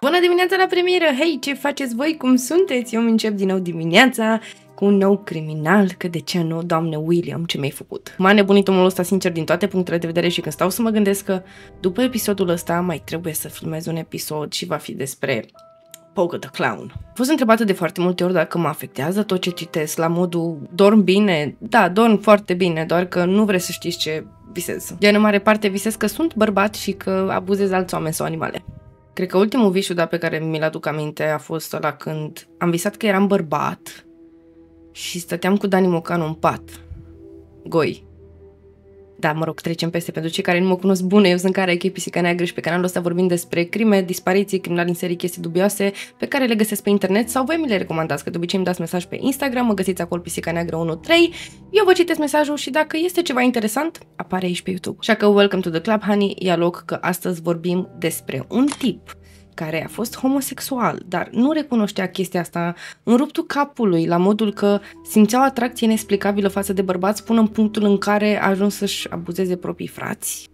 Bună dimineața la premieră! Hei, ce faceți voi? Cum sunteți? Eu îmi încep din nou dimineața cu un nou criminal, că de ce nu, doamne William, ce mi-ai făcut? M-a nebunit omul ăsta, sincer, din toate punctele de vedere și când stau să mă gândesc că după episodul ăsta mai trebuie să filmez un episod și va fi despre Pogo the Clown. Am fost întrebată de foarte multe ori dacă mă afectează tot ce citesc, la modul dorm bine? Da, dorm foarte bine, doar că nu vrei să știți ce visez. Gen, în mare parte visez că sunt bărbat și că abuzez alți oameni sau animale. Cred că ultimul vis pe care mi-l aduc aminte a fost ăla când am visat că eram bărbat și stăteam cu Dani Mocanu în pat. Goi. Da, mă rog, trecem peste. Pentru cei care nu mă cunosc, bună, eu sunt Karaike, Pisica Neagră și pe canalul ăsta vorbim despre crime, dispariții, criminali în serii, chestii dubioase pe care le găsesc pe internet sau voi mi le recomandați, că de obicei îmi dați mesaj pe Instagram, mă găsiți acolo Pisica Neagră 13, eu vă citesc mesajul și dacă este ceva interesant, apare aici pe YouTube. Așa că welcome to the club, honey, ia loc că astăzi vorbim despre un tip care a fost homosexual, dar nu recunoștea chestia asta în ruptul capului, la modul că simțea o atracție inexplicabilă față de bărbați până în punctul în care a ajuns să-și abuzeze proprii frați.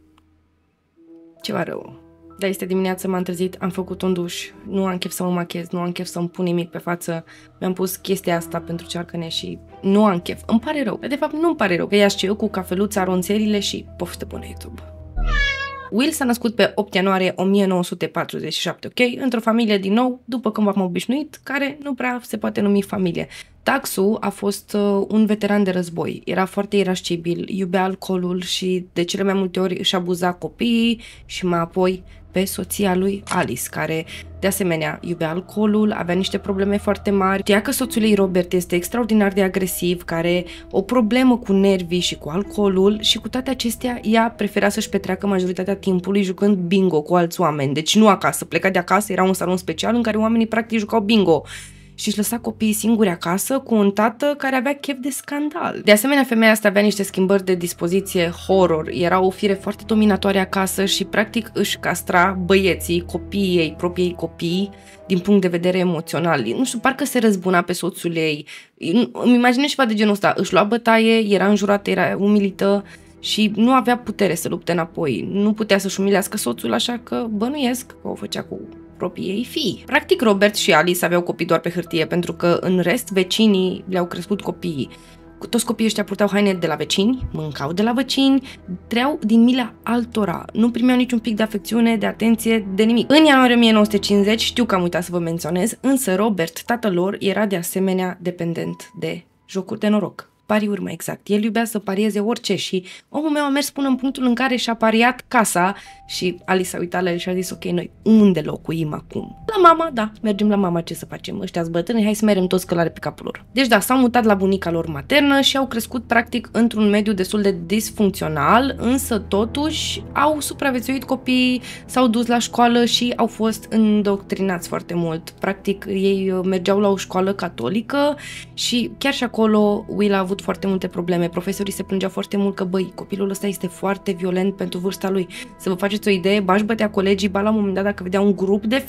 Ceva rău. Dar este dimineață, m-am trezit, am făcut un duș, nu am chef să mă machez, nu am chef să-mi pun nimic pe față, mi-am pus chestia asta pentru cearcăne și nu am chef. Îmi pare rău. De fapt, nu îmi pare rău, că ia-și eu cu cafeluța, ronțelile și poftă bună YouTube. Will s-a născut pe 8 ianuarie 1947, ok? Într-o familie, din nou, după cum v-am obișnuit, care nu prea se poate numi familie. Taxu a fost un veteran de război, era foarte irascibil, iubea alcoolul și de cele mai multe ori își abuza copiii și mai apoi pe soția lui Alice, care de asemenea iubea alcoolul, avea niște probleme foarte mari, știa că soțul ei Robert este extraordinar de agresiv, care o problemă cu nervii și cu alcoolul și cu toate acestea ea prefera să-și petreacă majoritatea timpului jucând bingo cu alți oameni, deci nu acasă, pleca de acasă, era un salon special în care oamenii practic jucau bingo și își lăsa copiii singuri acasă cu un tată care avea chef de scandal. De asemenea, femeia asta avea niște schimbări de dispoziție horror, era o fire foarte dominatoare acasă și practic își castra băieții, copiii ei, proprii copii, din punct de vedere emoțional. Nu știu, parcă se răzbuna pe soțul ei. Îmi imaginez ceva de genul ăsta, își lua bătaie, era înjurată, era umilită și nu avea putere să lupte înapoi. Nu putea să-și umilească soțul, așa că bănuiesc că o făcea cu proprii ei fii. Practic, Robert și Alice aveau copii doar pe hârtie, pentru că în rest vecinii le-au crescut copiii. Toți copiii ăștia purtau haine de la vecini, mâncau de la vecini, treau din mila altora, nu primeau niciun pic de afecțiune, de atenție, de nimic. În ianuarie 1950, știu că am uitat să vă menționez, însă Robert, tatăl lor, era de asemenea dependent de jocuri de noroc. Pariuri, mai exact. El iubea să parieze orice și omul meu a mers până în punctul în care și-a pariat casa și Alice s-a uitat la el și a zis, ok, noi unde locuim acum? La mama, da, mergem la mama, ce să facem? Ăștia-s bătrâni, hai să mergem toți călare pe capul lor. Deci da, s-au mutat la bunica lor maternă și au crescut practic într-un mediu destul de disfuncțional, însă totuși au supraviețuit copiii, s-au dus la școală și au fost îndoctrinați foarte mult. Practic ei mergeau la o școală catolică și chiar și acolo Will a avut foarte multe probleme. Profesorii se plângeau foarte mult că, băi, copilul ăsta este foarte violent pentru vârsta lui. Să vă faceți o idee, ba își bătea colegii, ba la un moment dat dacă vedea un grup de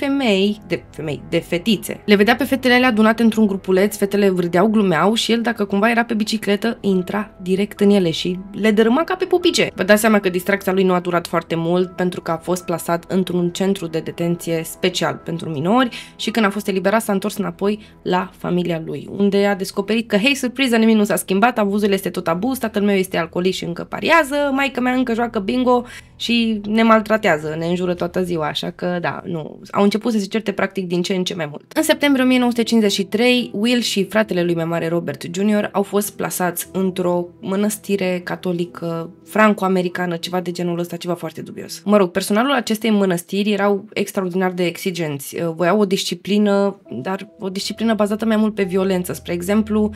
de fetițe. Le vedea pe fetele alea adunate într-un grupuleț, fetele râdeau, glumeau și el, dacă cumva era pe bicicletă, intra direct în ele și le dărâma ca pe pupice. Vă dați seama că distracția lui nu a durat foarte mult pentru că a fost plasat într-un centru de detenție special pentru minori și când a fost eliberat s-a întors înapoi la familia lui, unde a descoperit că, hei, surpriză, nimic nu s-a schimbat, abuzul este tot abuz, tatăl meu este alcoolist și încă pariază, maica mea încă joacă bingo și ne maltratează, ne înjură toată ziua, așa că da, nu, au început să se certe practic din ce în ce mai mult. În septembrie 1953, Will și fratele lui mai mare Robert Jr. au fost plasați într-o mănăstire catolică franco-americană, ceva de genul ăsta, ceva foarte dubios. Mă rog, personalul acestei mănăstiri erau extraordinar de exigenți, voiau o disciplină, dar o disciplină bazată mai mult pe violență. Spre exemplu,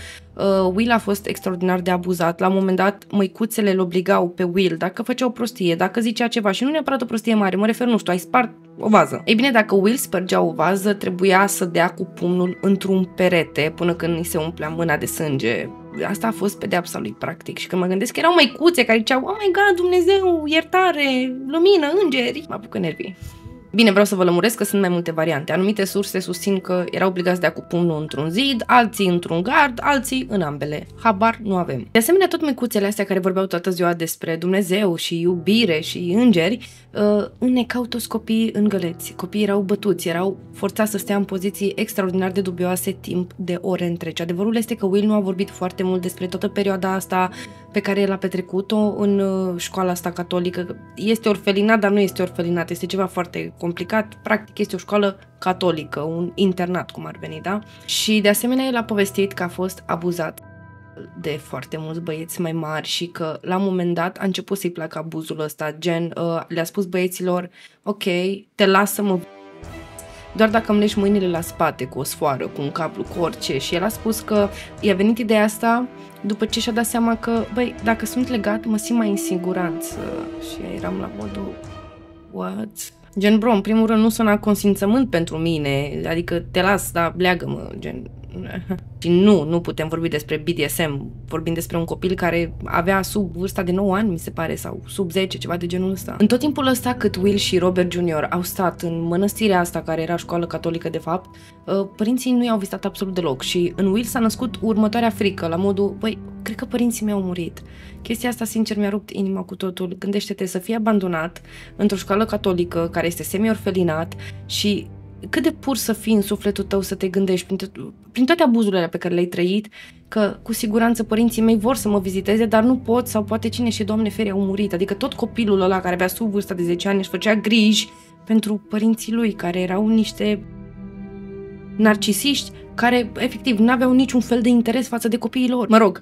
Will a fost extraordinar de abuzat. La un moment dat, măicuțele îl obligau pe Will, dacă făcea o prostie, dacă zicea ceva și nu neapărat o prostie mare, mă refer, nu știu, ai spart o vază. Ei bine, dacă Will spărgea o vază, trebuia să dea cu pumnul într-un perete până când îi se umplea mâna de sânge. Asta a fost pedeapsa lui, practic. Și când mă gândesc că erau măicuțe care ziceau, oh my god, Dumnezeu, iertare, lumină, îngeri, mă apucă nervii. Bine, vreau să vă lămuresc că sunt mai multe variante. Anumite surse susțin că erau obligați de a cu pumnul într-un zid, alții într-un gard, alții în ambele. Habar nu avem. De asemenea, tot micuțele astea care vorbeau toată ziua despre Dumnezeu și iubire și îngeri, înnecau toți copiii în găleți. Copiii erau bătuți, erau forțați să stea în poziții extraordinar de dubioase timp de ore întregi. Adevărul este că Will nu a vorbit foarte mult despre toată perioada asta pe care el a petrecut-o în școala asta catolică. Este orfelinat, dar nu este orfelinat, este ceva foarte complicat. Practic este o școală catolică, un internat cum ar veni, da? Și de asemenea el a povestit că a fost abuzat de foarte mulți băieți mai mari și că la un moment dat a început să-i placă abuzul ăsta, gen le-a spus băieților, ok, te las să mă doar dacă îmi leși mâinile la spate cu o sfoară, cu un cablu, cu orice. Și el a spus că i-a venit ideea asta după ce și-a dat seama că, băi, dacă sunt legat, mă simt mai în siguranță. Și eram la modul, what? Gen, bro, în primul rând nu suna consimțământ pentru mine, adică te las, da, bleagă-mă, gen. Și nu putem vorbi despre BDSM, vorbim despre un copil care avea sub vârsta de 9 ani, mi se pare, sau sub 10, ceva de genul ăsta. În tot timpul ăsta cât Will și Robert Jr. au stat în mănăstirea asta, care era școală catolică de fapt, părinții nu i-au vizitat absolut deloc și în Will s-a născut următoarea frică, la modul, băi, cred că părinții mei au murit. Chestia asta, sincer, mi-a rupt inima cu totul. Gândește-te să fii abandonat într-o școală catolică care este semi-orfelinat și cât de pur să fii în sufletul tău să te gândești prin toate abuzurile pe care le-ai trăit, că cu siguranță părinții mei vor să mă viziteze, dar nu pot sau poate cine și Doamne ferie au murit. Adică tot copilul ăla care avea sub vârsta de 10 ani își făcea griji pentru părinții lui, care erau niște narcisiști care efectiv n-aveau niciun fel de interes față de copiii lor.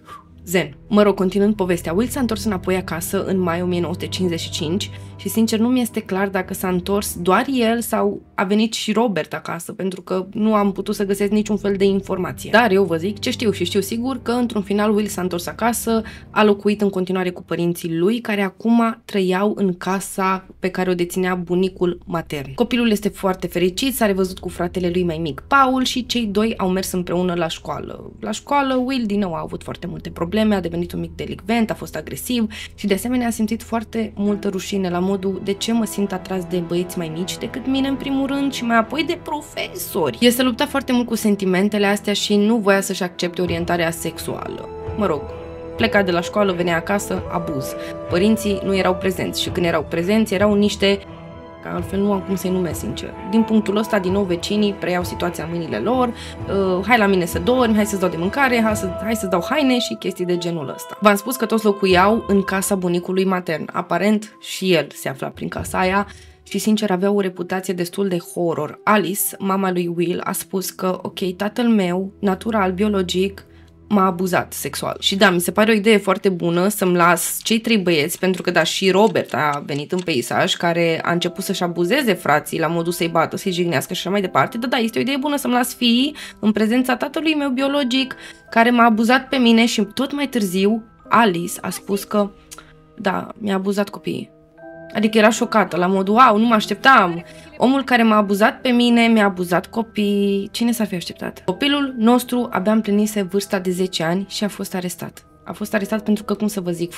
Continuând povestea, Will s-a întors înapoi acasă în mai 1955 și sincer nu mi-este clar dacă s-a întors doar el sau a venit și Robert acasă, pentru că nu am putut să găsesc niciun fel de informație. Dar eu vă zic ce știu și știu sigur că într-un final Will s-a întors acasă, a locuit în continuare cu părinții lui, care acum trăiau în casa pe care o deținea bunicul matern. Copilul este foarte fericit, s-a revăzut cu fratele lui mai mic, Paul, și cei doi au mers împreună la școală. La școală, Will din nou a avut foarte multe probleme, a devenit un mic delicvent, a fost agresiv și de asemenea a simțit foarte multă rușine la modul de ce mă simt atras de băieți mai mici decât mine în primul rând și mai apoi de profesori. El se lupta foarte mult cu sentimentele astea și nu voia să-și accepte orientarea sexuală. Mă rog, pleca de la școală, venea acasă, abuz. Părinții nu erau prezenți și când erau prezenți erau niște, că altfel nu am cum să-i numesc sincer. Din punctul ăsta, din nou vecinii preiau situația în mâinile lor, hai la mine să dormi, hai să-ți dau de mâncare, hai să-ți dau haine și chestii de genul ăsta. V-am spus că toți locuiau în casa bunicului matern. Aparent și el se afla prin casa aia și sincer avea o reputație destul de horror. Alice, mama lui Will, a spus că ok, tatăl meu, natural, biologic, m-a abuzat sexual. Și da, mi se pare o idee foarte bună să-mi las cei 3 băieți, pentru că da, și Robert a venit în peisaj, care a început să-și abuzeze frații la modul să-i bată, să-i jignească și așa mai departe. Da, este o idee bună să-mi las fiii în prezența tatălui meu biologic, care m-a abuzat pe mine și tot mai târziu Alice a spus că da, mi-a abuzat copiii. Adică era șocată, la modul, wow, nu mă așteptam. Omul care m-a abuzat pe mine, mi-a abuzat copiii. Cine s-ar fi așteptat? Copilul nostru abia împlinise vârsta de 10 ani și a fost arestat. A fost arestat pentru că, cum să vă zic,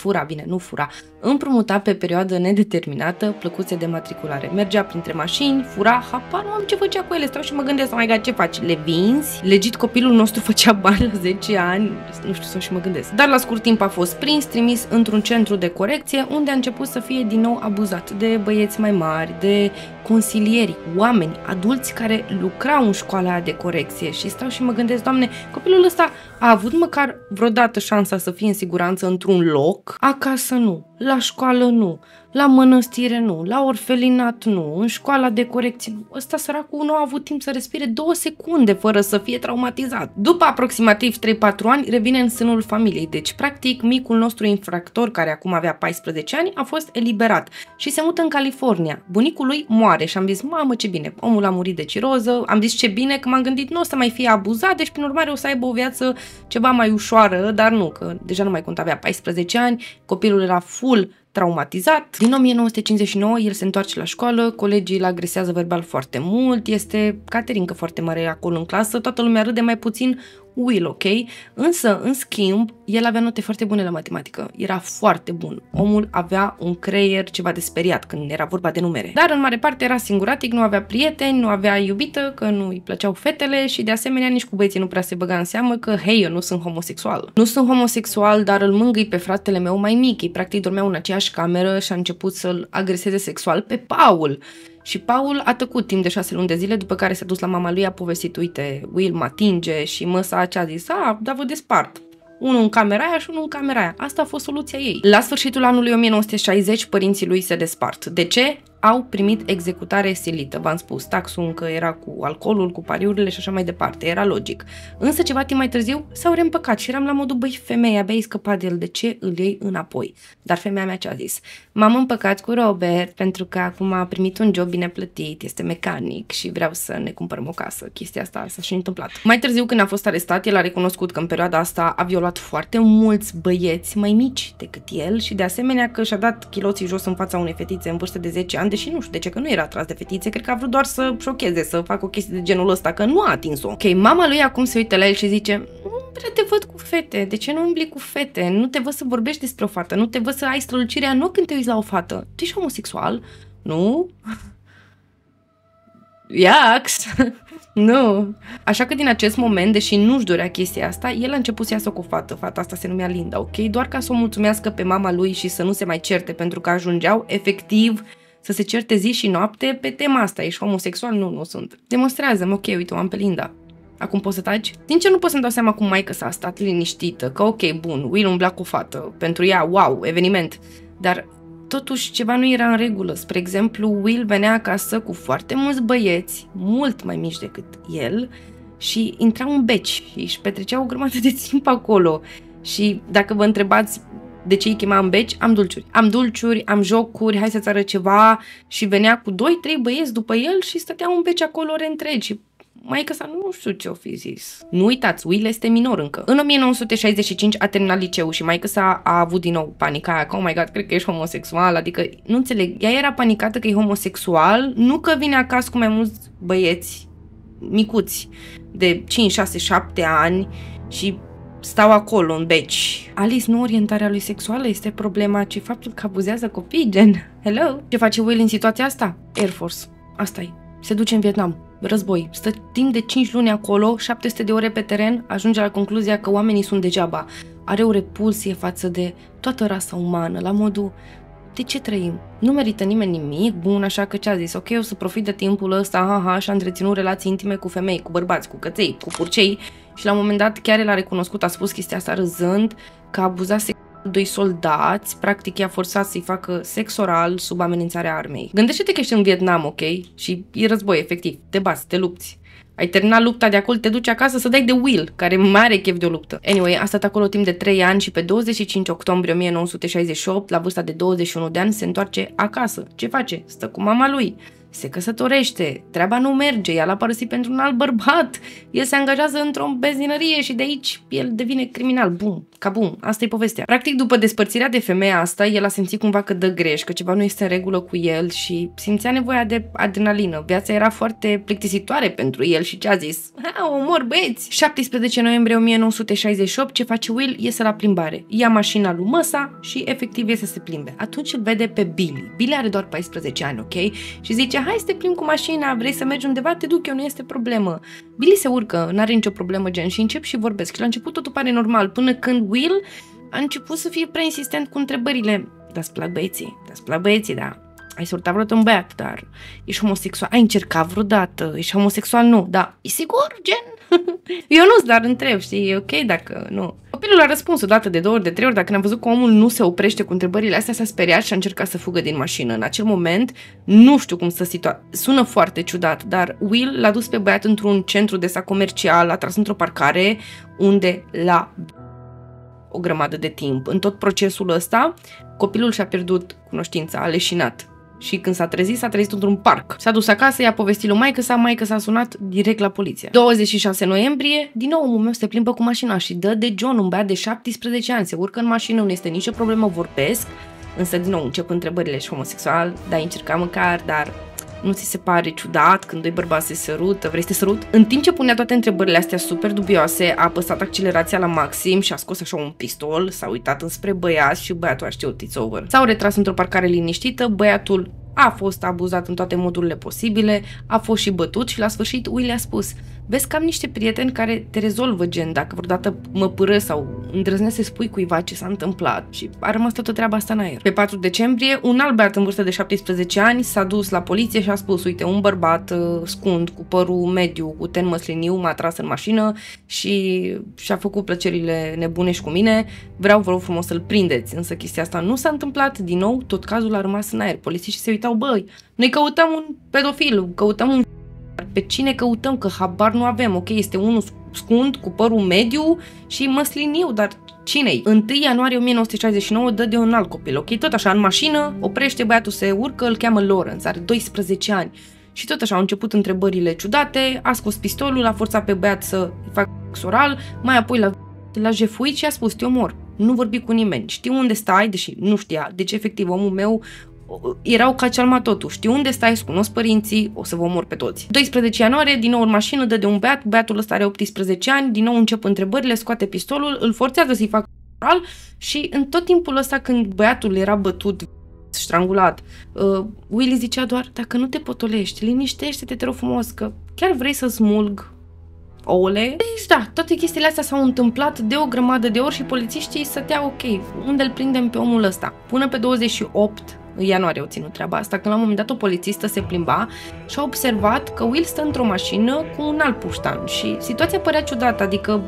nu fura. Împrumuta pe perioadă nedeterminată plăcuțe de matriculare. Mergea printre mașini, fura, habar nu am ce făcea cu ele. Stau și mă gândesc, mai ce faci? Le vinzi? Legit, copilul nostru făcea bani la 10 ani. Nu știu, stau și mă gândesc. Dar la scurt timp a fost prins, trimis într-un centru de corecție, unde a început să fie din nou abuzat de băieți mai mari, de consilieri, oameni, adulți care lucrau în școala aia de corecție. Și stau și mă gândesc, Doamne, copilul ăsta a avut măcar vreodată șansa să fie în siguranță într-un loc? Acasă nu, la școală nu, la mănăstire nu, la orfelinat nu, în școala de corecție nu. Ăsta săracul nu a avut timp să respire 2 secunde fără să fie traumatizat. După aproximativ 3-4 ani revine în sânul familiei, deci practic micul nostru infractor, care acum avea 14 ani, a fost eliberat și se mută în California. Bunicul lui moare și am zis, mamă ce bine, omul a murit de ciroză, am zis ce bine că m-am gândit nu o să mai fie abuzat, deci prin urmare o să aibă o viață ceva mai ușoară, dar nu, că deja nu mai conta, avea 14 ani, copilul era full traumatizat. Din 1959 el se întoarce la școală, colegii îl agresează verbal foarte mult, este caterincă foarte mare acolo în clasă, toată lumea râde, mai puțin Will, ok? Însă, în schimb, el avea note foarte bune la matematică. Era foarte bun. Omul avea un creier ceva de speriat când era vorba de numere. Dar, în mare parte, era singuratic, nu avea prieteni, nu avea iubită, că nu îi plăceau fetele și, de asemenea, nici cu băieții nu prea se băga în seamă că, hei, eu nu sunt homosexual. Nu sunt homosexual, dar îl mângâi pe fratele meu mai mic. Ei, practic, dormeau în aceeași cameră și a început să-l agreseze sexual pe Paul. Și Paul a tăcut timp de 6 luni de zile, după care s-a dus la mama lui, a povestit, uite, Will mă atinge și măsa ce a zis, dar vă despart. Unul în camera aia și unul în camera aia. Asta a fost soluția ei. La sfârșitul anului 1960, părinții lui se despart. De ce? Au primit executare silită. V-am spus, taxul încă era cu alcoolul, cu pariurile și așa mai departe. Era logic. Însă ceva timp mai târziu s-au reîmpăcat și eram la modul, băi, femeia, abia ai scăpat de el, de ce îl iei înapoi? Dar femeia mea ce a zis? M-am împăcat cu Robert pentru că acum a primit un job bine plătit, este mecanic și vreau să ne cumpărăm o casă. Chestia asta s-a și întâmplat. Mai târziu, când a fost arestat, el a recunoscut că în perioada asta a violat foarte mulți băieți mai mici decât el și de asemenea că și-a dat chiloții jos în fața unei fetițe în vârstă de 10 ani, deși nu știu de ce, că nu era atras de fetițe, cred că a vrut doar să șocheze, să facă o chestie de genul ăsta, că nu a atins-o. Ok, mama lui acum se uită la el și zice, nu prea te văd cu fete, de ce nu umbli cu fete? Nu te văd să vorbești despre o fată, nu te văd să ai strălucirea în ochi când te uiți la o fată. Tu ești homosexual? Nu? Iax! Nu. Așa că din acest moment, deși nu-și dorea chestia asta, el a început să iasă cu o fată. Fata asta se numea Linda, ok? Doar ca să o mulțumească pe mama lui și să nu se mai certe, pentru că ajungeau efectiv să se certe zi și noapte pe tema asta. Ești homosexual? Nu, nu sunt. Demonstrează-mi, ok, uite, o am pe Linda. Acum poți să taci? Sincer, nu pot să-mi dau seama cum maică s-a stat liniștită, că ok, bun, Will umbla cu o fată, pentru ea, wow, eveniment. Dar totuși ceva nu era în regulă. Spre exemplu, Will venea acasă cu foarte mulți băieți, mult mai mici decât el, și intrau în beci și își petreceau o grămadă de timp acolo. Și dacă vă întrebați de ce îi chema în beci, am dulciuri. Am dulciuri, am jocuri, hai să-ți arăt ceva, și venea cu 2-3 băieți după el și stăteau în beci acolo ore întregi. Și maică sa nu știu ce o fi zis. Nu uitați, Will este minor încă. În 1965 a terminat liceul și maică sa a avut din nou panica aia, că oh my god, cred că ești homosexual, adică nu înțeleg, ea era panicată că e homosexual, nu că vine acasă cu mai mulți băieți micuți de 5, 6, 7 ani și stau acolo în beci. Alice, nu orientarea lui sexuală este problema, ci faptul că abuzează copii, gen. Hello? Ce face Will în situația asta? Air Force. Asta e. Se duce în Vietnam. Război. Stă timp de 5 luni acolo, 700 de ore pe teren, ajunge la concluzia că oamenii sunt degeaba. Are o repulsie față de toată rasa umană, la modul, de ce trăim? Nu merită nimeni nimic bun, așa că ce a zis? Ok, o să profit de timpul ăsta, haha, și a întreținut relații intime cu femei, cu bărbați, cu căței, cu purcei, și la un moment dat chiar el a recunoscut, a spus chestia asta râzând, că abuzase 2 soldați, practic i-a forțat să-i facă sex oral sub amenințarea armei. Gândește-te că ești în Vietnam, ok? Și e război, efectiv, te bați, te lupți. Ai terminat lupta de acolo, te duci acasă să dai de Will, care mai are chef de o luptă. Anyway, a stat acolo timp de 3 ani și pe 25 octombrie 1968, la vârsta de 21 de ani, se întoarce acasă. Ce face? Stă cu mama lui. Se căsătorește, treaba nu merge, ea l-a părăsit pentru un alt bărbat, el se angajează într-o benzinărie și de aici el devine criminal, bum, ca bum, asta e povestea. Practic, după despărțirea de femeia asta, el a simțit cumva că dă greș, că ceva nu este în regulă cu el și simțea nevoia de adrenalină. Viața era foarte plictisitoare pentru el și ce a zis? Omor băieți! 17 noiembrie 1968, ce face Will? Iese la plimbare. Ia mașina lui măsa și efectiv iese să se plimbe. Atunci îl vede pe Billy. Billy are doar 14 ani, ok? Și zice, hai să te plimbi cu mașina, vrei să mergi undeva, te duc eu, nu este problemă. Billy se urcă, n-are nicio problemă, gen, și încep și vorbesc. Și la început totul pare normal, până când Will a început să fie prea insistent cu întrebările. Da-ți plac băieții? Da-ți plac băieții, da. Ai sortat vreodată un băiat, dar ești homosexual? Ai încercat vreodată? Ești homosexual? Nu. Da. E sigur, gen? Eu nu, dar întreb, știi, e ok dacă nu. Copilul a răspuns o dată, de 2 ori, de 3 ori, dar când a văzut că omul nu se oprește cu întrebările astea, s-a speriat și a încercat să fugă din mașină. În acel moment, nu știu cum să sună foarte ciudat, dar Will l-a dus pe băiat într-un centru de sac comercial, l-a tras într-o parcare, unde l-a o grămadă de timp. În tot procesul ăsta, copilul și-a pierdut cunoștința, a leșinat. Și când s-a trezit într-un parc. S-a dus acasă, i-a povestit lui maică s-a sunat direct la poliție. 26 noiembrie, din nou omul meu se plimbă cu mașina și dă de John, un băiat de 17 ani, se urcă în mașină, nu este nicio problemă, vorbesc, însă din nou încep întrebările, și homosexual, da, încerca măcar, dar Nu ți se pare ciudat când doi bărbați se sărută, vrei să te sărut? În timp ce punea toate întrebările astea super dubioase, a apăsat accelerația la maxim și a scos așa un pistol, s-a uitat înspre băiat și băiatul a știut, it's over. S-au retras într-o parcare liniștită, băiatul a fost abuzat în toate modurile posibile, a fost și bătut și la sfârșit Will a spus: vezi că am niște prieteni care te rezolvă, gen, dacă vreodată mă pără sau îndrăznesc să spui cuiva ce s-a întâmplat, și a rămas toată treaba asta în aer. Pe 4 decembrie, un alt băiat în vârstă de 17 ani s-a dus la poliție și a spus: uite, un bărbat scund, cu părul mediu, cu ten măsliniu, m-a tras în mașină și și-a făcut plăcerile nebunești cu mine, vreau, vă rog frumos să-l prindeți. Însă chestia asta nu s-a întâmplat, din nou, tot cazul a rămas în aer. Polițiștii se uitau: băi, noi căutăm un pedofil, căutăm un... Pe cine căutăm? Că habar nu avem. Ok, este unul scund, cu părul mediu și măsliniu, dar cine-i? 1 ianuarie 1969 dă de un alt copil, ok? Tot așa, în mașină, oprește, băiatul se urcă, îl cheamă Lawrence, are 12 ani. Și tot așa au început întrebările ciudate, a scos pistolul, a forțat pe băiat să facă sex oral, mai apoi l-a jefuit și a spus: te omor, nu vorbi cu nimeni, știu unde stai, deși nu știa, deci efectiv omul meu erau ca cealma totul. Știu unde stai, îți cunosc părinții, o să vă omor pe toți. 12 ianuarie, din nou în mașină, dă de un băiat, băiatul ăsta are 18 ani, din nou încep întrebările, scoate pistolul, îl forțează să-i facă oral și în tot timpul ăsta când băiatul era bătut, strangulat, Willy zicea doar: dacă nu te potolești, liniștește-te, te rog frumos, că chiar vrei să smulg ouăle. Deci da, toate chestiile astea s-au întâmplat de o grămadă de ori și polițiștii stăteau: ok, unde îl prindem pe omul ăsta? Până pe 28 ianuarie au ținut treaba asta, când la un moment dat o polițistă se plimba și a observat că Will stă într-o mașină cu un alt puștan și situația părea ciudată, adică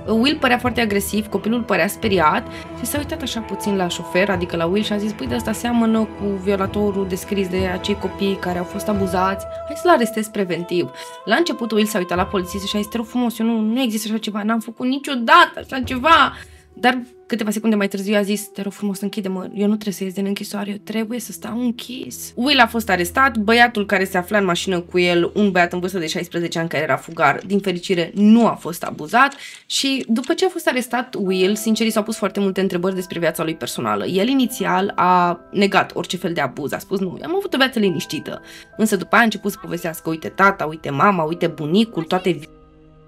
Will părea foarte agresiv, copilul părea speriat și s-a uitat așa puțin la șofer, adică la Will, și a zis: păi, de asta seamănă cu violatorul descris de acei copii care au fost abuzați, hai să-l arestez preventiv. La început Will s-a uitat la polițist și a zis: te rog frumos, eu nu există așa ceva, n-am făcut niciodată așa ceva. Dar câteva secunde mai târziu a zis: te rog frumos, închide-mă, eu nu trebuie să ies din închisoare, eu trebuie să stau închis. Will a fost arestat, băiatul care se afla în mașină cu el, un băiat în vârstă de 16 ani care era fugar, din fericire nu a fost abuzat și după ce a fost arestat Will, sincer, s-au pus foarte multe întrebări despre viața lui personală. El inițial a negat orice fel de abuz, a spus: nu, am avut o viață liniștită, însă după aia a început să povestească: uite tata, uite mama, uite bunicul, toate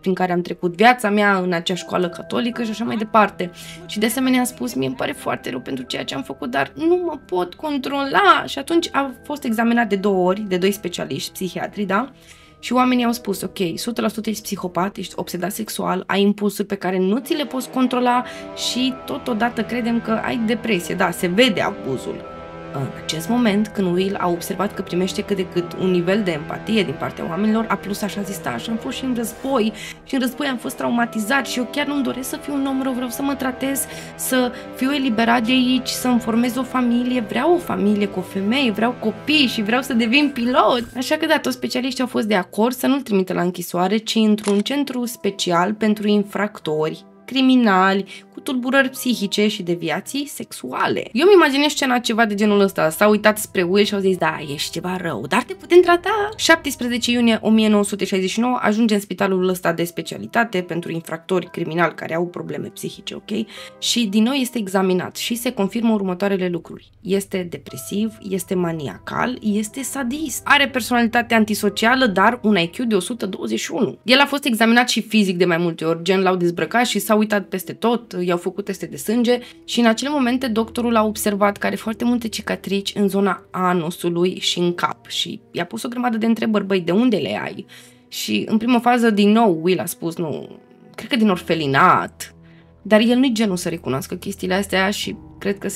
prin care am trecut viața mea în acea școală catolică și așa mai departe. Și de asemenea a spus: mie îmi pare foarte rău pentru ceea ce am făcut, dar nu mă pot controla. Și atunci a fost examinat de 2 ori, de 2 specialiști psihiatri, da? Și oamenii au spus: ok, 100% ești psihopat, ești obsedat sexual, ai impulsuri pe care nu ți le poți controla și totodată credem că ai depresie. Da, se vede abuzul. În acest moment, când Will a observat că primește cât de cât un nivel de empatie din partea oamenilor, a plus așa zis: da, și am fost și în război și în război am fost traumatizat și eu chiar nu-mi doresc să fiu un om rău, vreau să mă tratez, să fiu eliberat de aici, să-mi formez o familie, vreau o familie cu o femeie, vreau copii și vreau să devin pilot. Așa că da, toți specialiștii au fost de acord să nu-l trimită la închisoare, ci într-un centru special pentru infractori, criminali, cu tulburări psihice și deviații sexuale. Eu îmi imaginez scena ceva de genul ăsta. S-a uitat spre Will și au zis: da, ești ceva rău, dar te putem trata. 17 iunie 1969 ajunge în spitalul ăsta de specialitate pentru infractori criminali care au probleme psihice, ok? Și din nou este examinat și se confirmă următoarele lucruri. Este depresiv, este maniacal, este sadist, are personalitate antisocială, dar un IQ de 121. El a fost examinat și fizic de mai multe ori, gen l-au dezbrăcat și s-a uitat peste tot, i-au făcut teste de sânge și în acele momente doctorul a observat că are foarte multe cicatrici în zona anusului și în cap și i-a pus o grămadă de întrebări: băi, de unde le ai? Și în primă fază, din nou, Will a spus: nu, cred că din orfelinat, dar el nu-i genul să recunoască chestiile astea și cred că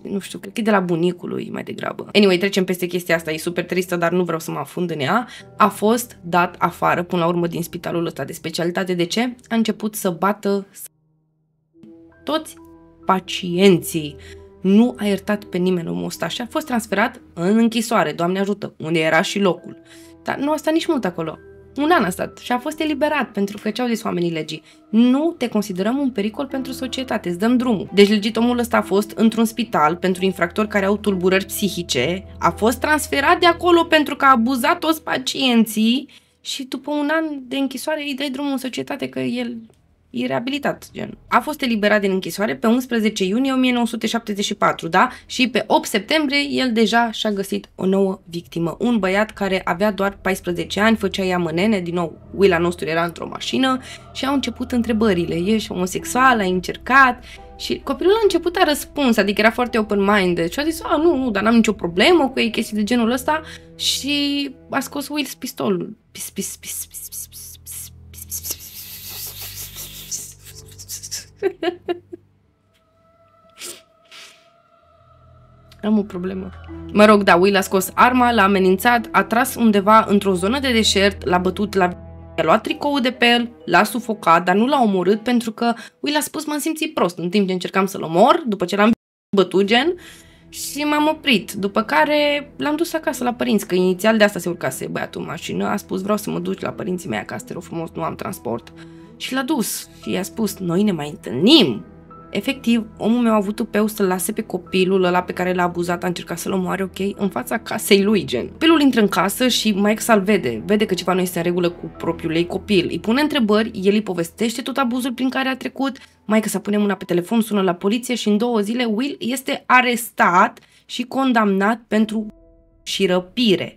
nu știu, cred că e de la bunicul lui mai degrabă. Anyway, trecem peste chestia asta, e super tristă, dar nu vreau să mă afund în ea. A fost dat afară până la urmă din spitalul ăsta de specialitate. De ce? A început să bată toți pacienții. Nu a iertat pe nimeni omul ăsta și a fost transferat în închisoare, Doamne ajută, unde era și locul. Dar nu a stat nici mult acolo. 1 an a stat și a fost eliberat pentru că ce-au zis oamenii legii: nu te considerăm un pericol pentru societate, îți dăm drumul. Deci legit omul ăsta a fost într-un spital pentru infractori care au tulburări psihice, a fost transferat de acolo pentru că a abuzat toți pacienții și după 1 an de închisoare îi dai drumul în societate că el e reabilitat, gen. A fost eliberat din închisoare pe 11 iunie 1974, da? Și pe 8 septembrie el deja și-a găsit o nouă victimă. Un băiat care avea doar 14 ani, făcea ea mănene, din nou, Will al nostru era într-o mașină și au început întrebările. Ești homosexual, ai încercat? Și copilul la început a răspuns, adică era foarte open-minded și a zis, nu, dar n-am nicio problemă cu ei, chestii de genul ăsta și a scos Will pistolul. Am o problemă. Mă rog, da, Will a scos arma, l-a amenințat, a tras undeva într-o zonă de deșert, l-a bătut, a luat tricoul de pe el, l-a sufocat, dar nu l-a omorât pentru că Will a spus m-am simțit prost în timp ce încercam să-l omor, după ce l-am bătut, gen, și m-am oprit. După care l-am dus acasă la părinți, că inițial de asta se urcase băiatul în mașină, a spus vreau să mă duci la părinții mei acasă, te rog frumos, nu am transport. Și l-a dus și i-a spus noi ne mai întâlnim. Efectiv, omul meu a avut tupeu să-l lase pe copilul ăla pe care l-a abuzat, a încercat să-l omoare, ok, în fața casei lui, gen. Copilul intră în casă și maică-sa-l vede că ceva nu este în regulă cu propriul ei copil. Îi pune întrebări, el îi povestește tot abuzul prin care a trecut, maică-sa pune mâna pe telefon, sună la poliție și în 2 zile Will este arestat și condamnat pentru și răpire.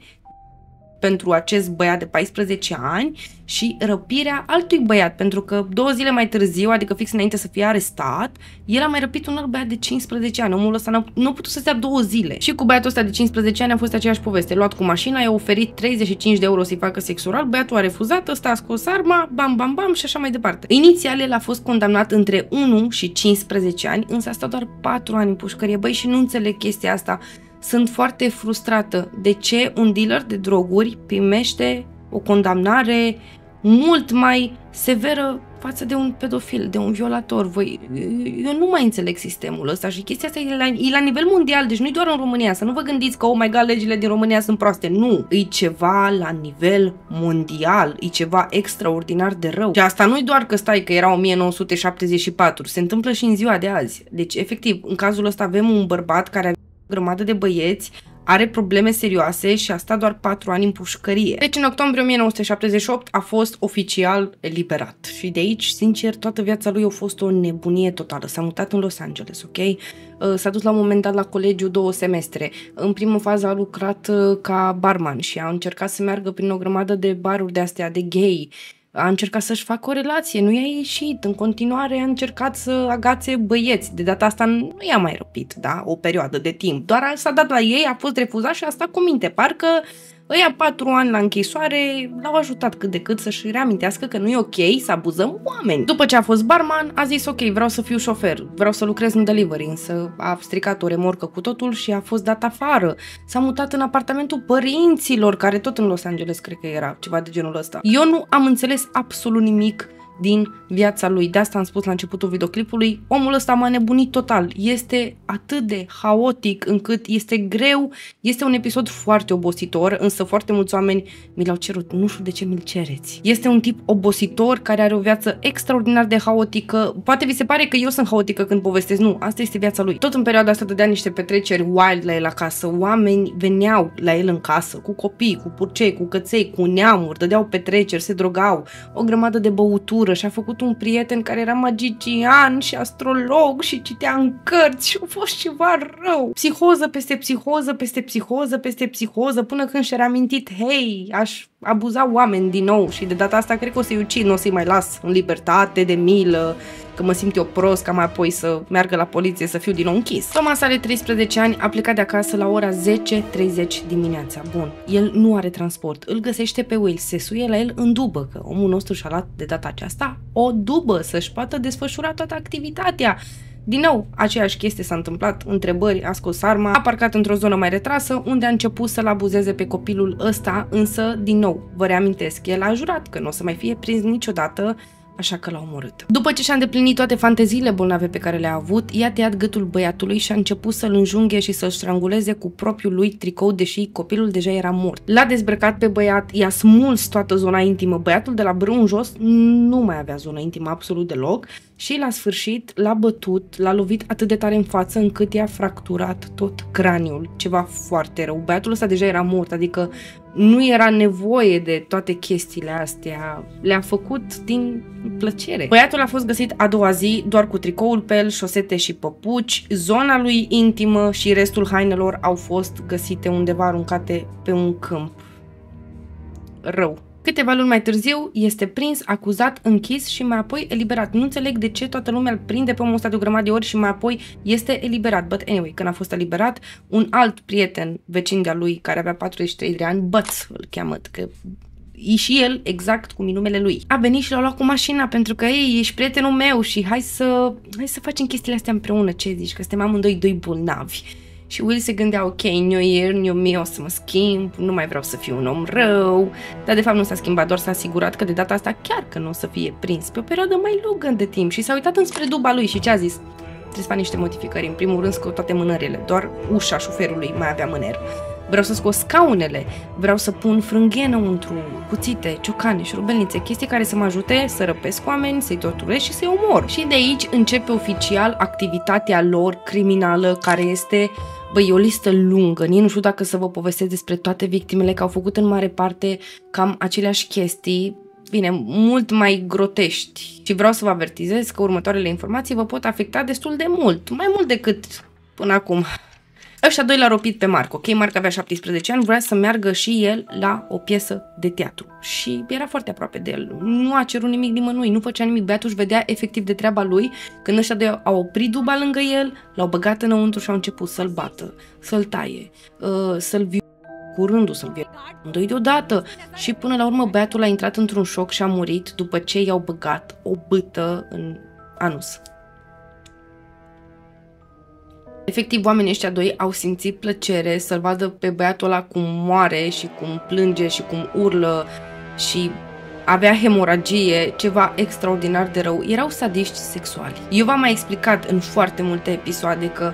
Pentru acest băiat de 14 ani și răpirea altui băiat, pentru că 2 zile mai târziu, adică fix înainte să fie arestat, el a mai răpit un alt băiat de 15 ani. Omul ăsta nu a putut să stea 2 zile. Și cu băiatul ăsta de 15 ani a fost aceeași poveste. Luat cu mașina, i-a oferit 35 de euro să-i facă sex oral, băiatul a refuzat, ăsta a scos arma, bam, bam, bam și așa mai departe. Inițial el a fost condamnat între 1 și 15 ani, însă a stat doar 4 ani în pușcărie. Băi, și nu înțeleg chestia asta. Sunt foarte frustrată. De ce un dealer de droguri primește o condamnare mult mai severă față de un pedofil, de un violator? Eu nu mai înțeleg sistemul ăsta și chestia asta e la nivel mondial, deci nu-i doar în România. Să nu vă gândiți că, oh my god, legile din România sunt proaste. Nu, e ceva la nivel mondial, e ceva extraordinar de rău. Și asta nu-i doar că era 1974, se întâmplă și în ziua de azi. Deci, efectiv, în cazul ăsta avem un bărbat care grămadă de băieți, are probleme serioase și a stat doar 4 ani în pușcărie. Deci în octombrie 1978 a fost oficial eliberat și de aici, sincer, toată viața lui a fost o nebunie totală. S-a mutat în Los Angeles, ok? S-a dus la un moment dat la colegiu 2 semestre. În primă fază a lucrat ca barman și a încercat să meargă prin o grămadă de baruri de astea de gay. A încercat să-și facă o relație, nu i-a ieșit. În continuare a încercat să agațe băieți. De data asta nu i-a mai răpit, da? O perioadă de timp. Doar s-a dat la ei, a fost refuzat și a stat cu minte. Parcă ăia 4 ani la închisoare l-au ajutat cât de cât să-și reamintească că nu e ok să abuzăm oameni. După ce a fost barman, a zis ok, vreau să fiu șofer, vreau să lucrez în delivery, însă a stricat o remorcă cu totul și a fost dat afară. S-a mutat în apartamentul părinților, care tot în Los Angeles cred că era, ceva de genul ăsta. Eu nu am înțeles absolut nimic din viața lui. De asta am spus la începutul videoclipului, omul ăsta m-a nebunit total. Este atât de haotic încât este greu, este un episod foarte obositor, însă foarte mulți oameni mi l-au cerut. Nu știu de ce mi-l cereți. Este un tip obositor care are o viață extraordinar de haotică. Poate vi se pare că eu sunt haotică când povestesc. Nu, asta este viața lui. Tot în perioada asta dădea niște petreceri wild la el acasă. Oameni veneau la el în casă cu copii, cu purcei, cu căței, cu neamuri, dădeau petreceri, se drogau, o grămadă de băutură. Și-a făcut un prieten care era magician și astrolog și citea în cărți și a fost ceva rău. Psihoză peste psihoză, peste psihoză, peste psihoză, până când și-a reamintit, hei, aș abuza oameni din nou și de data asta cred că o să-i ucid, nu o să-i mai las în libertate, de milă, că mă simt eu prost, ca mai apoi să meargă la poliție să fiu din nou închis. Thomas are 13 ani, a plecat de acasă la ora 10:30 dimineața. Bun, el nu are transport, îl găsește pe Will, se suie la el în dubă, că omul nostru și-a luat de data aceasta o dubă să-și poată desfășura toată activitatea. Din nou, aceeași chestie s-a întâmplat, întrebări, a scos arma, a parcat într-o zonă mai retrasă, unde a început să-l abuzeze pe copilul ăsta, însă, din nou, vă reamintesc, el a jurat că nu o să mai fie prins niciodată, așa că l-a omorât. După ce și-a îndeplinit toate fanteziile bolnave pe care le-a avut, i-a tăiat gâtul băiatului și a început să-l înjunghe și să-l stranguleze cu propriul lui tricou, deși copilul deja era mort. L-a dezbrăcat pe băiat, i-a smuls toată zona intimă. Băiatul de la brâu în jos nu mai avea zonă intimă absolut deloc și la sfârșit l-a bătut, l-a lovit atât de tare în față încât i-a fracturat tot craniul. Ceva foarte rău. Băiatul ăsta deja era mort, adică nu era nevoie de toate chestiile astea. Le-a făcut din plăcere. Băiatul a fost găsit a doua zi doar cu tricoul pe el, șosete și păpuci. Zona lui intimă și restul hainelor au fost găsite undeva aruncate pe un câmp. Rău. Câteva luni mai târziu este prins, acuzat, închis și mai apoi eliberat. Nu înțeleg de ce toată lumea îl prinde pe omul ăsta de o grămadă de ori și mai apoi este eliberat. But anyway, când a fost eliberat, un alt prieten vecin de-a lui, care avea 43 de ani, Băț îl cheamă, că e și el exact cum e numele lui. A venit și l-a luat cu mașina pentru că ei, ești prietenul meu și hai să facem chestiile astea împreună, ce zici, că suntem amândoi doi bolnavi. Și Will se gândea, ok, New Year, New Me, o să mă schimb, nu mai vreau să fiu un om rău, dar de fapt nu s-a schimbat, doar s-a asigurat că de data asta chiar că nu o să fie prins pe o perioadă mai lungă de timp și s-a uitat înspre duba lui și ce a zis? Trebuie să fac niște modificări, în primul rând scot toate mânările, doar ușa șoferului mai avea mâner. Vreau să scot scaunele, vreau să pun frânghe înăuntru, cuțite, ciocane, șurubelnițe, chestii care să mă ajute să răpesc oameni, să-i torturez și să-i omor. Și de aici începe oficial activitatea lor criminală, care este, băi, o listă lungă. Nici nu știu dacă să vă povestesc despre toate victimele, că au făcut în mare parte cam aceleași chestii, bine, mult mai grotești. Și vreau să vă avertizez că următoarele informații vă pot afecta destul de mult, mai mult decât până acum. Ăștia doi l-a ropit pe Mark, ok? Mark avea 17 ani, vrea să meargă și el la o piesă de teatru și era foarte aproape de el. Nu a cerut nimic nimănui, nu făcea nimic, băiatul își vedea efectiv de treaba lui. Când ăștia doi au oprit duba lângă el, l-au băgat înăuntru și au început să-l bată, să-l taie, să-l curându să-l doi deodată. Și până la urmă băiatul a intrat într-un șoc și a murit după ce i-au băgat o bâtă în anus. Efectiv, oamenii ăștia doi au simțit plăcere să-l vadă pe băiatul ăla cum moare și cum plânge și cum urlă și avea hemoragie, ceva extraordinar de rău. Erau sadiști sexuali. Eu v-am mai explicat în foarte multe episoade că,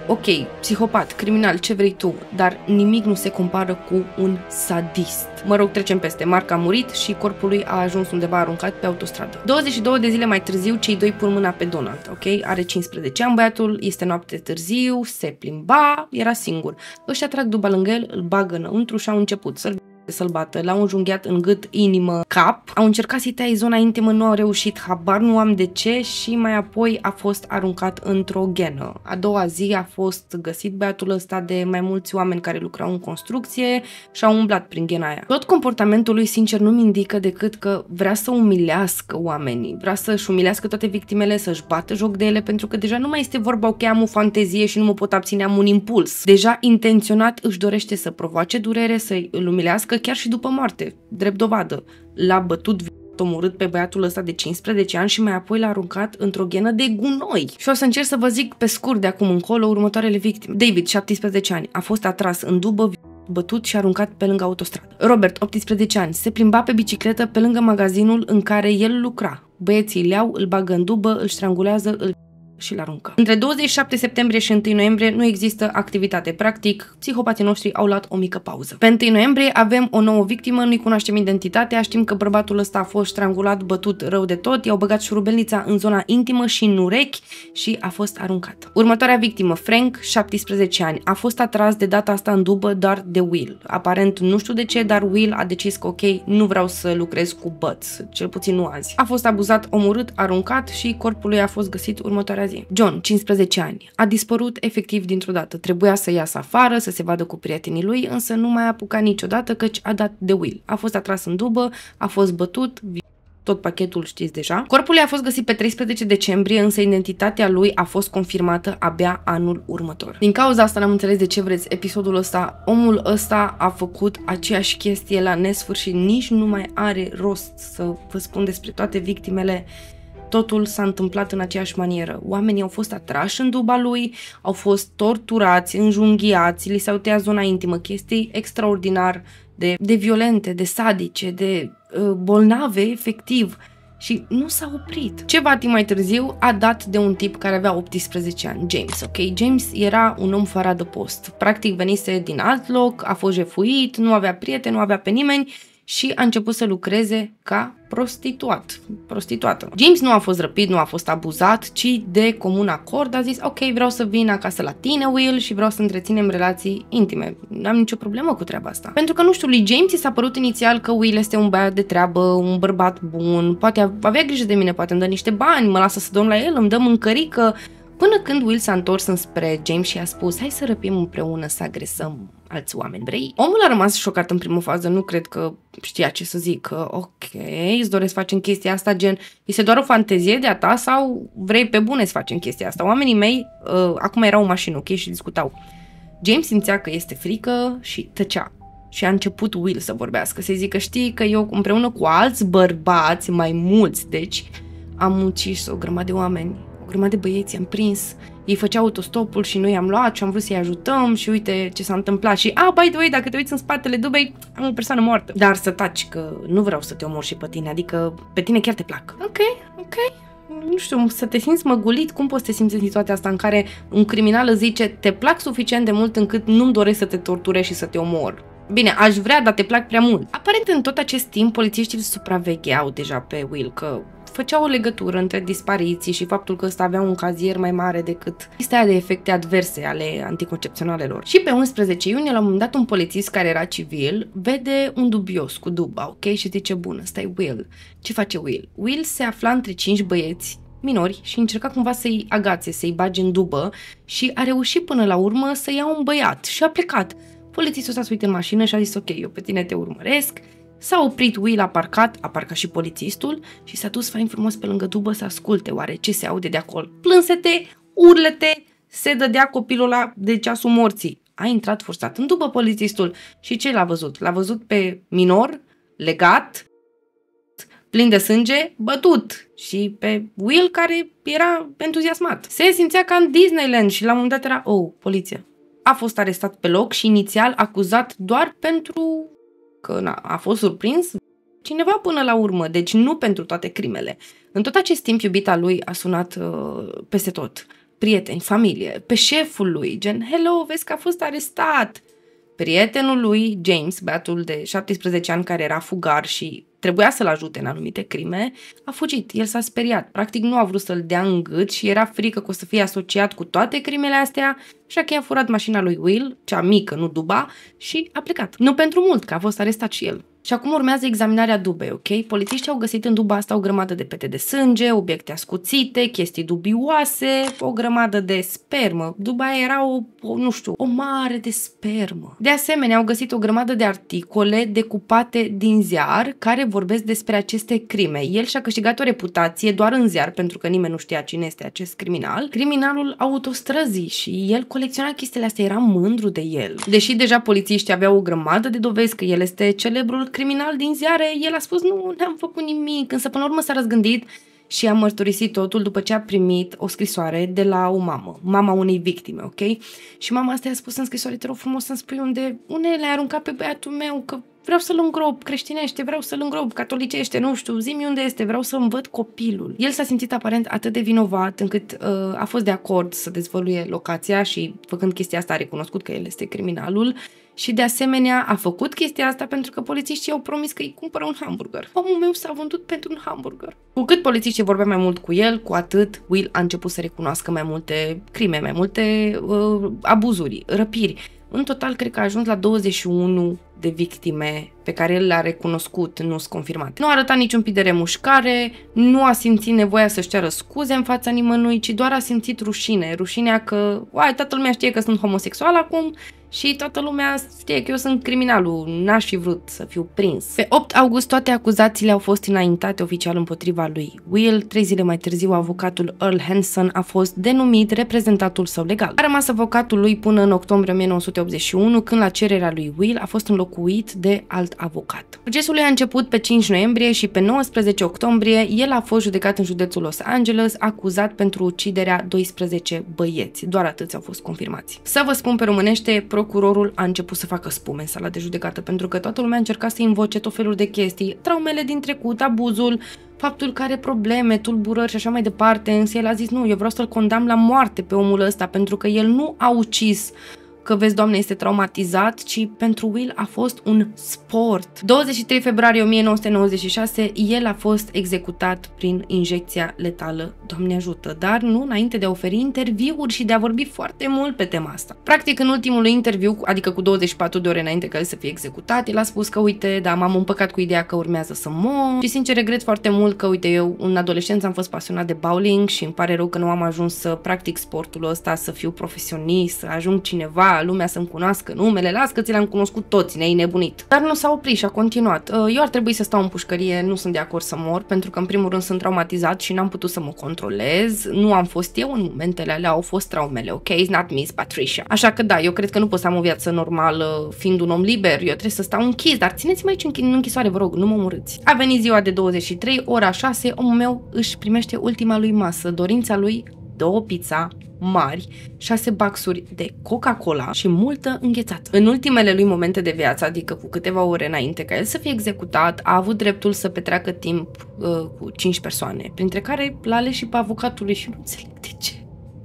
ok, psihopat, criminal, ce vrei tu, dar nimic nu se compară cu un sadist. Mă rog, trecem peste. Mark a murit și corpul lui a ajuns undeva aruncat pe autostradă. 22 de zile mai târziu, cei doi pun mâna pe Donald, ok? Are 15 ani băiatul, este noapte târziu, se plimba, era singur. Ăștia trag duba lângă el, îl bagă înăuntru și au început să-l bată, l-au înjunghiat în gât, inimă, cap. Au încercat să-i taie zona intimă, nu au reușit, habar nu am de ce și mai apoi a fost aruncat într-o ghenă. A doua zi a fost găsit băiatul ăsta de mai mulți oameni care lucrau în construcție și au umblat prin ghena aia. Tot comportamentul lui, sincer, nu-mi indică decât că vrea să umilească oamenii, vrea să-și umilească toate victimele, să-și bată joc de ele, pentru că deja nu mai este vorba, ok, am o fantezie și nu mă pot abține, am un impuls. Deja intenționat își dorește să provoace durere, să-i umilească chiar și după moarte, drept dovadă. L-a bătut, omorât pe băiatul ăsta de 15 ani și mai apoi l-a aruncat într-o ghenă de gunoi. Și o să încerc să vă zic pe scurt de acum încolo următoarele victime. David, 17 ani, a fost atras în dubă, bătut și aruncat pe lângă autostradă. Robert, 18 ani, se plimba pe bicicletă pe lângă magazinul în care el lucra. Băieții îl iau, îl bagă în dubă, îl strangulează, îl și l-aruncă. Între 27 septembrie și 1 noiembrie nu există activitate. Practic, psihopații noștri au luat o mică pauză. Pe 1 noiembrie avem o nouă victimă, nu-i cunoaștem identitatea, știm că bărbatul ăsta a fost strangulat, bătut rău de tot, i-au băgat șurubelnița în zona intimă și în urechi și a fost aruncat. Următoarea victimă, Frank, 17 ani, a fost atras de data asta în dubă, dar de Will. Aparent, nu știu de ce, dar Will a decis că ok, nu vreau să lucrez cu băți, cel puțin nu azi. A fost abuzat, omorât, aruncat și corpul lui a fost găsit următoarea zi. John, 15 ani, a dispărut efectiv dintr-o dată. Trebuia să iasă afară, să se vadă cu prietenii lui, însă nu mai a apucat niciodată căci a dat de Will. A fost atras în dubă, a fost bătut, tot pachetul știți deja. Corpul lui a fost găsit pe 13 decembrie, însă identitatea lui a fost confirmată abia anul următor. Din cauza asta n-am înțeles de ce vreți episodul ăsta. Omul ăsta a făcut aceeași chestie la nesfârșit, nici nu mai are rost să vă spun despre toate victimele. Totul s-a întâmplat în aceeași manieră. Oamenii au fost atrași în duba lui, au fost torturați, înjunghiați, li s-au tăiat zona intimă, chestii extraordinar de violente, de sadice, de bolnave, efectiv. Și nu s-a oprit. Ceva timp mai târziu a dat de un tip care avea 18 ani, James, ok? James era un om fără adăpost. Practic venise din alt loc, a fost jefuit, nu avea prieteni, nu avea pe nimeni și a început să lucreze ca prostituată. James nu a fost răpit, nu a fost abuzat, ci de comun acord a zis: ok, vreau să vin acasă la tine, Will, și vreau să întreținem relații intime. Nu am nicio problemă cu treaba asta. Pentru că, nu știu, lui James i s-a părut inițial că Will este un băiat de treabă, un bărbat bun, poate avea grijă de mine, poate îmi dă niște bani, mă lasă să dorm la el, îmi dă mâncărică. Până când Will s-a întors înspre James și a spus: hai să răpim împreună, să agresăm alți oameni, vrei? Omul a rămas șocat în primă fază, nu cred că știa ce să zică. Ok, îți doresc să facem chestia asta, gen, este doar o fantezie de-a ta sau vrei pe bune să facem chestia asta? Oamenii mei acum erau în mașină, ok, și discutau. James simțea că este frică și tăcea. Și a început Will să vorbească, să-i zică: știi că eu împreună cu alți bărbați, mai mulți, deci, am ucis o grămadă de oameni. O grămadă de băieți am prins, ei făceau autostopul și noi am luat și am vrut să-i ajutăm și uite ce s-a întâmplat și by the way, dacă te uiți în spatele dubei, am o persoană moartă. Dar să taci, că nu vreau să te omor și pe tine, adică pe tine chiar te plac. Ok, nu știu, să te simți măgulit, cum poți să te simți în situația asta în care un criminal îți zice: te plac suficient de mult încât nu-mi doresc să te torturezi și să te omor. Bine, aș vrea, dar te plac prea mult. Aparent, în tot acest timp, polițiștii îl supravegheau deja pe Will, că făceau o legătură între dispariții și faptul că ăsta avea un cazier mai mare decât lista de efecte adverse ale anticoncepționalelor. Și pe 11 iunie, la un moment dat, un polițist care era civil vede un dubios cu duba, ok? Și zice: bun, ăsta e Will. Ce face Will? Will se afla între 5 băieți minori și încerca cumva să-i agațe, să-i bage în dubă și a reușit până la urmă să ia un băiat și a plecat. Polițistul s-a suit în mașină și a zis: ok, eu pe tine te urmăresc. S-a oprit Will, a parcat și polițistul și s-a dus fain frumos pe lângă dubă să asculte oare ce se aude de acolo. Plânsete, urlete, se dădea copilul ăla de ceasul morții. A intrat forțat în dubă polițistul și ce l-a văzut? L-a văzut pe minor, legat, plin de sânge, bătut, și pe Will care era entuziasmat. Se simțea ca în Disneyland și la un moment dat era: oh, poliția. A fost arestat pe loc și inițial acuzat doar pentru că a fost surprins cineva până la urmă, deci nu pentru toate crimele. În tot acest timp, iubita lui a sunat peste tot. Prieteni, familie, pe șeful lui, gen: hello, vezi că a fost arestat. Prietenul lui, James, băiatul de 17 ani care era fugar și trebuia să-l ajute în anumite crime, a fugit. El s-a speriat. Practic nu a vrut să-l dea în gât și era frică că o să fie asociat cu toate crimele astea, așa că i-a furat mașina lui Will, cea mică, nu duba, și a plecat. Nu pentru mult, că a fost arestat și el. Și acum urmează examinarea dubei, ok? Polițiștii au găsit în duba asta o grămadă de pete de sânge, obiecte ascuțite, chestii dubioase, o grămadă de spermă. Duba era o mare de spermă. De asemenea, au găsit o grămadă de articole decupate din ziar care vorbesc despre aceste crime. El și-a câștigat o reputație doar în ziar, pentru că nimeni nu știa cine este acest criminal. Criminalul autostrăzii și el colecționa chestiile astea, era mândru de el. Deși deja polițiștii aveau o grămadă de dovezi că el este celebrul criminal din ziare, el a spus: nu, n-am făcut nimic, însă până la urmă s-a răzgândit și a mărturisit totul după ce a primit o scrisoare de la o mama unei victime, ok? Și mama asta i-a spus în scrisoare: te rog frumos să-mi spui unde le-ai aruncat pe băiatul meu, că vreau să-l îngrop creștinește, vreau să-l îngrop catolicește, nu știu, zi-mi unde este, vreau să-mi văd copilul. El s-a simțit aparent atât de vinovat încât a fost de acord să dezvăluie locația și, făcând chestia asta, a recunoscut că el este criminalul. Și de asemenea a făcut chestia asta pentru că polițiștii au promis că îi cumpără un hamburger. Omul meu s-a vândut pentru un hamburger. Cu cât polițiștii vorbeau mai mult cu el, cu atât Will a început să recunoască mai multe crime, mai multe abuzuri, răpiri. În total, cred că a ajuns la 21 de victime pe care el le-a recunoscut, nu sunt confirmate. Nu a arătat niciun pic de remușcare, nu a simțit nevoia să-și ceară scuze în fața nimănui, ci doar a simțit rușine. Rușinea că, toată lumea știe că sunt homosexual acum și toată lumea știe că eu sunt criminalul, n-aș fi vrut să fiu prins. Pe 8 august toate acuzațiile au fost înaintate oficial împotriva lui Will. 3 zile mai târziu, avocatul Earl Hanson a fost denumit reprezentatul său legal. A rămas avocatul lui până în octombrie 1981, când la cererea lui Will a fost înlocuit de alt avocat. Procesul lui a început pe 5 noiembrie și pe 19 octombrie el a fost judecat în județul Los Angeles, acuzat pentru uciderea 12 băieți. Doar atâți au fost confirmați. Să vă spun pe românește, procurorul a început să facă spume în sala de judecată, pentru că toată lumea încerca să invoce tot felul de chestii, traumele din trecut, abuzul, faptul că are probleme, tulburări și așa mai departe, însă el a zis: nu, eu vreau să-l condamn la moarte pe omul ăsta, pentru că el nu a ucis că, vezi, Doamne, este traumatizat, ci pentru Will a fost un sport. 23 februarie 1996, el a fost executat prin injecția letală, Doamne ajută, dar nu înainte de a oferi interviuri și de a vorbi foarte mult pe tema asta. Practic, în ultimul interviu, adică cu 24 de ore înainte ca el să fie executat, el a spus că, uite, da, m-am împăcat cu ideea că urmează să mor și, sincer, regret foarte mult că, uite, eu în adolescență am fost pasionat de bowling și îmi pare rău că nu am ajuns să practic sportul ăsta, să fiu profesionist, să ajung cineva, lumea să-mi cunoască numele, las că ți le-am cunoscut toți, ne-ai nebunit. Dar nu s-a oprit și a continuat. Eu ar trebui să stau în pușcărie, nu sunt de acord să mor, pentru că în primul rând sunt traumatizat și n-am putut să mă controlez, nu am fost eu în momentele alea, au fost traumele, ok? It's not me, it's Patricia. Așa că da, eu cred că nu pot să am o viață normală fiind un om liber, eu trebuie să stau închis, dar țineți-mă aici în închisoare, vă rog, nu mă omorâți. A venit ziua de 23, ora 6, omul meu își primește ultima lui masă, dorința lui, 2 pizza mari, 6 baxuri de Coca-Cola și multă înghețată. În ultimele lui momente de viață, adică cu câteva ore înainte ca el să fie executat, a avut dreptul să petreacă timp cu 5 persoane, printre care l-a ales și pe avocatul lui și nu înțeleg de ce.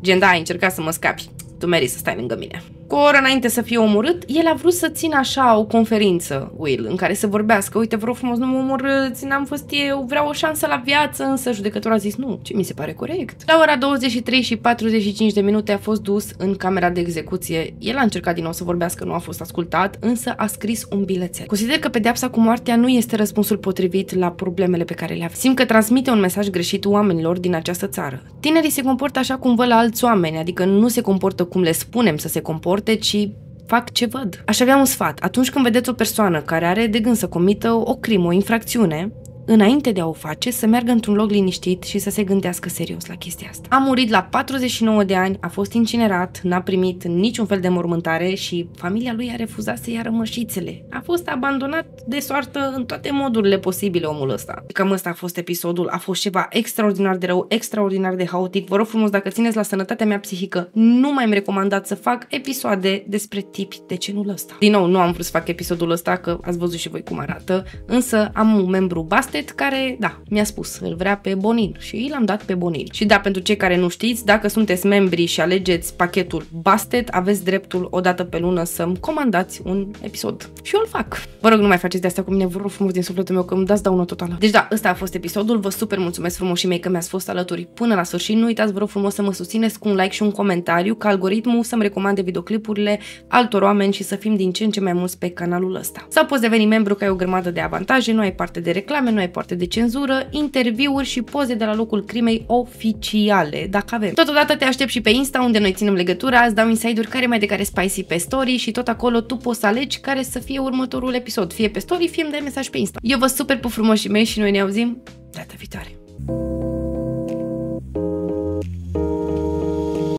Gen, da, ai încercat să mă scapi, tu meriți să stai lângă mine. Cu o oră înainte să fie omorât, el a vrut să țină așa o conferință, Will, în care să vorbească, uite, vă rog frumos, nu mă omorâți, n-am fost eu, vreau o șansă la viață, însă judecătorul a zis, nu, ce mi se pare corect. La ora 23 și 45 de minute a fost dus în camera de execuție. El a încercat din nou să vorbească, nu a fost ascultat, însă a scris un bilețel. Consider că pedeapsa cu moartea nu este răspunsul potrivit la problemele pe care le avem. Simt că transmite un mesaj greșit oamenilor din această țară. Tinerii se comportă așa cum văd la alți oameni, adică nu se comportă cum le spunem să se comporte, ci fac ce văd. Aș avea un sfat. Atunci când vedeți o persoană care are de gând să comită o crimă, o infracțiune, înainte de a o face, să meargă într-un loc liniștit și să se gândească serios la chestia asta. A murit la 49 de ani, a fost incinerat, n-a primit niciun fel de mormântare și familia lui a refuzat să ia rămășițele. A fost abandonat de soartă în toate modurile posibile omul ăsta. Cam ăsta a fost episodul, a fost ceva extraordinar de rău, extraordinar de haotic. Vă rog frumos, dacă țineți la sănătatea mea psihică, nu mai îmi recomandați să fac episoade despre tipi de genul ăsta. Din nou, nu am vrut să fac episodul ăsta, că ați văzut și voi cum arată, însă am un membru Busted care, da, mi-a spus, îl vrea pe Bonin și l-am dat pe Bonin. Și da, pentru cei care nu știți, dacă sunteți membri și alegeți pachetul Busted, aveți dreptul o dată pe lună să-mi comandați un episod. Și eu îl fac. Vă rog, nu mai faceți de asta cu mine, vă rog frumos din sufletul meu că îmi dați daună totală. Deci da, ăsta a fost episodul, vă super mulțumesc frumoșii mei că mi-ați fost alături până la sfârșit. Nu uitați, vă rog frumos să mă susțineți cu un like și un comentariu, ca algoritmul să-mi recomande videoclipurile altor oameni și să fim din ce în ce mai mulți pe canalul ăsta. Sau poți deveni membru, că ai o grămadă de avantaje, nu ai parte de reclame, nu ai parte de cenzură, interviuri și poze de la locul crimei oficiale, dacă avem. Totodată te aștept și pe Insta, unde noi ținem legătura, îți dau insider care mai de care spicy pe story și tot acolo tu poți să alegi care să fie următorul episod, fie pe story, fie îmi dai mesaj pe Insta. Eu vă super pup frumoșii mei și noi ne auzim data viitoare.